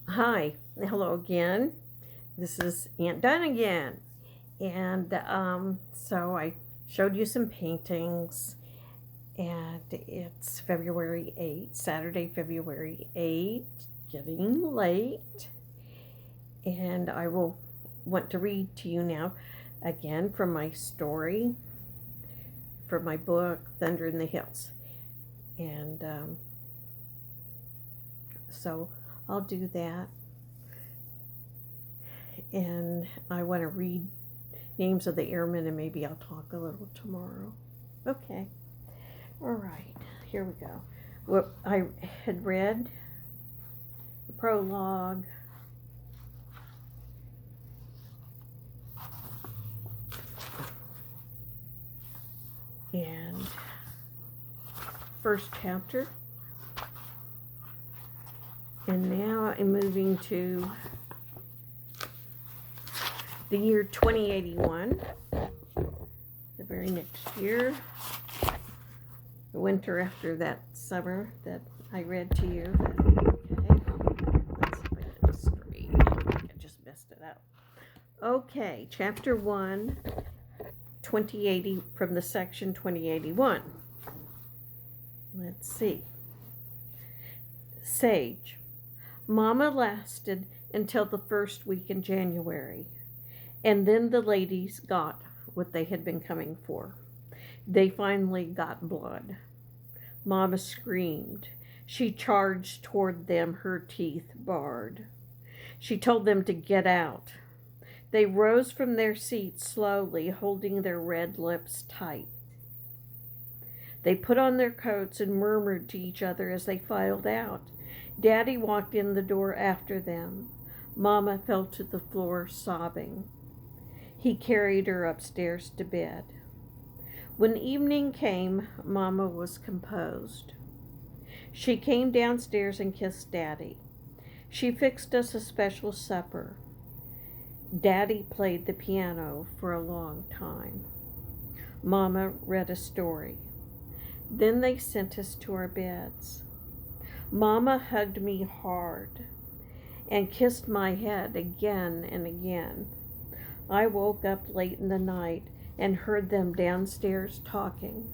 Hi, hello again. This is Aunt Dunn again. And so I showed you some paintings, and it's February 8th, Saturday, February 8th, getting late. And I will want to read to you now again from my story, from my book, Thunder in the Hills. And so I'll do that. And I want to read names of the airmen, and maybe I'll talk a little tomorrow. Okay. All right. Here we go. Well, I had read the prologue. And first chapter. And now I'm moving to the year 2081, the very next year, the winter after that summer that I read to you. Okay, let's see if I get this straight. I just messed it up. Okay, chapter 1, 2080, from the section 2081. Let's see. Sage. Mama lasted until the first week in January, and then the ladies got what they had been coming for. They finally got blood. Mama screamed. She charged toward them, her teeth bared. She told them to get out. They rose from their seats slowly, holding their red lips tight. They put on their coats and murmured to each other as they filed out. Daddy walked in the door after them. Mama fell to the floor, sobbing. He carried her upstairs to bed. When evening came, Mama was composed. She came downstairs and kissed Daddy. She fixed us a special supper. Daddy played the piano for a long time. Mama read a story. Then they sent us to our beds. Mama hugged me hard and kissed my head again and again. I woke up late in the night and heard them downstairs talking.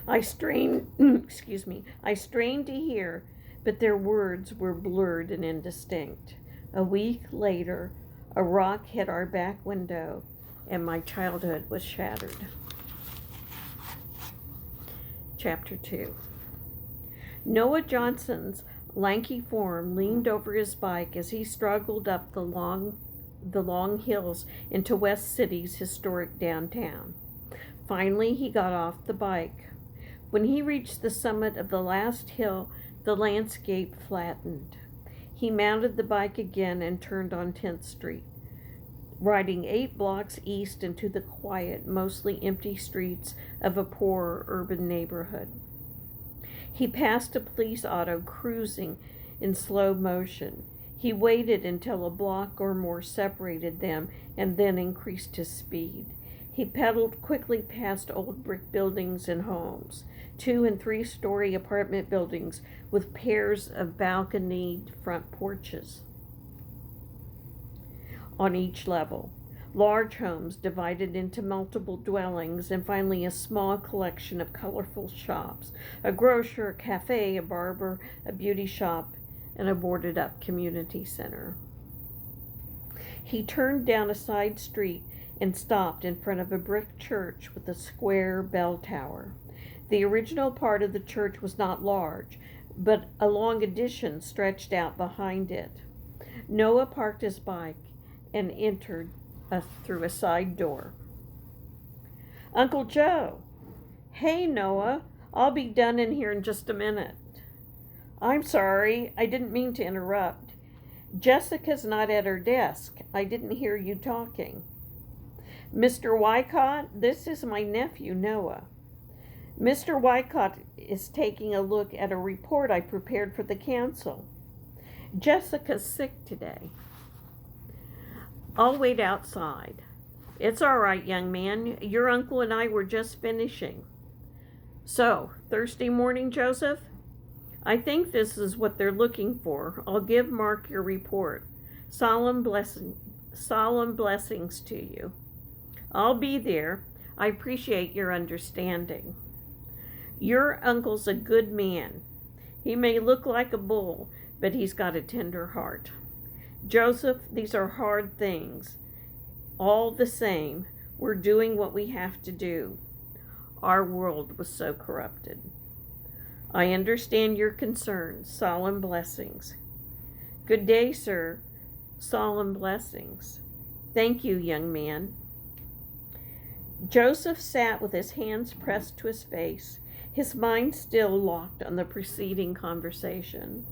I strained to hear, but their words were blurred and indistinct. A week later, a rock hit our back window, and my childhood was shattered. Chapter 2. Noah Johnson's lanky form leaned over his bike as he struggled up the long hills into West City's historic downtown. Finally, he got off the bike. When he reached the summit of the last hill, the landscape flattened. He mounted the bike again and turned on 10th Street, riding 8 blocks east into the quiet, mostly empty streets of a poor urban neighborhood. He passed a police auto cruising in slow motion. He waited until a block or more separated them and then increased his speed. He pedaled quickly past old brick buildings and homes, 2- and 3-story apartment buildings with pairs of balconied front porches on each level. Large homes divided into multiple dwellings, and finally a small collection of colorful shops, a grocer, a cafe, a barber, a beauty shop, and a boarded-up community center. He turned down a side street and stopped in front of a brick church with a square bell tower. The original part of the church was not large, but a long addition stretched out behind it. Noah parked his bike and entered through a side door. Uncle Joe. Hey, Noah. I'll be done in here in just a minute. I'm sorry. I didn't mean to interrupt. Jessica's not at her desk. I didn't hear you talking. Mr. Wycott, this is my nephew, Noah. Mr. Wycott is taking a look at a report I prepared for the council. Jessica's sick today. I'll wait outside. It's all right, young man. Your uncle and I were just finishing. So, Thursday morning, Joseph? I think this is what they're looking for. I'll give Mark your report. Solemn blessings to you. I'll be there. I appreciate your understanding. Your uncle's a good man. He may look like a bull, but he's got a tender heart. Joseph, these are hard things. All the same, we're doing what we have to do. Our world was so corrupted. I understand your concerns. Solemn blessings. Good day, sir. Solemn blessings. Thank you, young man. Joseph sat with his hands pressed to his face, his mind still locked on the preceding conversation.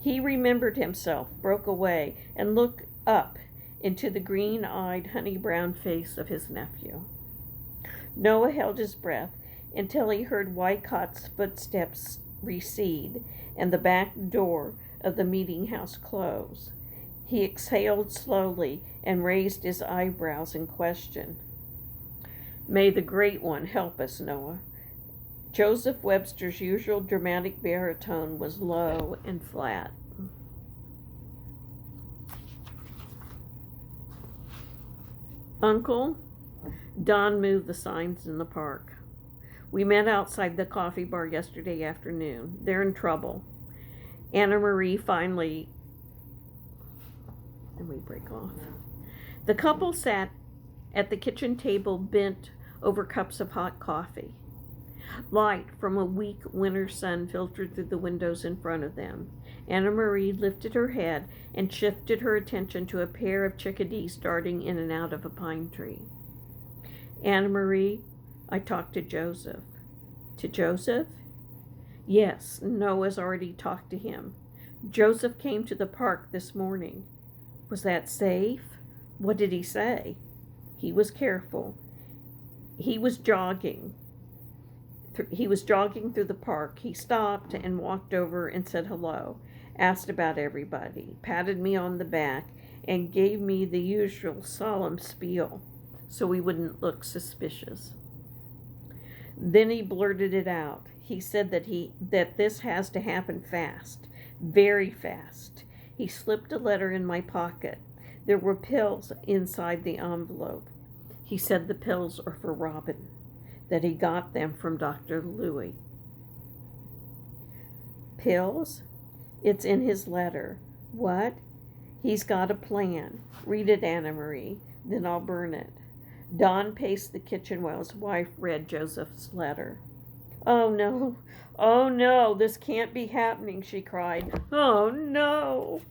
He remembered himself, broke away, and looked up into the green-eyed, honey-brown face of his nephew. Noah held his breath until he heard Wycott's footsteps recede and the back door of the meeting house close. He exhaled slowly and raised his eyebrows in question. May the Great One help us, Noah. Joseph Webster's usual dramatic baritone was low and flat. Uncle, Don moved the signs in the park. We met outside the coffee bar yesterday afternoon. They're in trouble. Anna Marie finally... And we break off. The couple sat at the kitchen table bent over cups of hot coffee. Light from a weak winter sun filtered through the windows in front of them. Anna Marie lifted her head and shifted her attention to a pair of chickadees darting in and out of a pine tree. Anna Marie, I talked to Joseph. To Joseph? Yes, Noah's already talked to him. Joseph came to the park this morning. Was that safe? What did he say? He was careful. He was jogging through the park. He stopped and walked over and said hello, asked about everybody, patted me on the back, and gave me the usual solemn spiel so we wouldn't look suspicious. Then he blurted it out. He said that this has to happen fast, very fast. He slipped a letter in my pocket. There were pills inside the envelope. He said the pills are for Robin, that he got them from Dr. Louis. Pills? It's in his letter. What? He's got a plan. Read it, Anna Marie. Then I'll burn it. Don paced the kitchen while his wife read Joseph's letter. Oh no, this can't be happening, she cried. Oh no.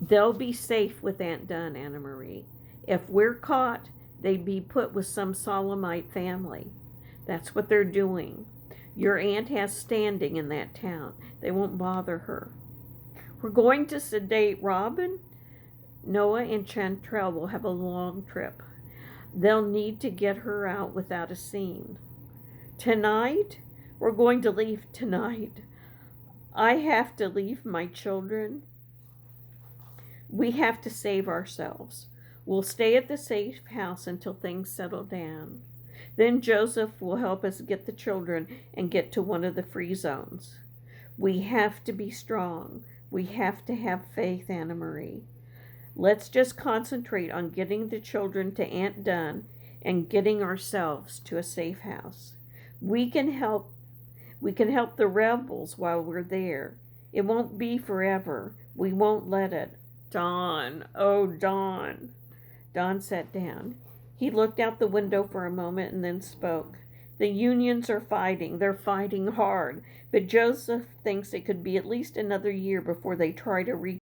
They'll be safe with Aunt Dunn, Anna Marie. If we're caught, they'd be put with some Solemite family. That's what they're doing. Your aunt has standing in that town. They won't bother her. We're going to sedate Robin? Noah and Chantrell will have a long trip. They'll need to get her out without a scene. Tonight? We're going to leave tonight. I have to leave my children. We have to save ourselves. We'll stay at the safe house until things settle down. Then Joseph will help us get the children and get to one of the free zones. We have to be strong. We have to have faith, Anna Marie. Let's just concentrate on getting the children to Aunt Dunn and getting ourselves to a safe house. We can help the rebels while we're there. It won't be forever. We won't let it. Don, oh Don. Don sat down. He looked out the window for a moment and then spoke. The unions are fighting. They're fighting hard. But Joseph thinks it could be at least another year before they try to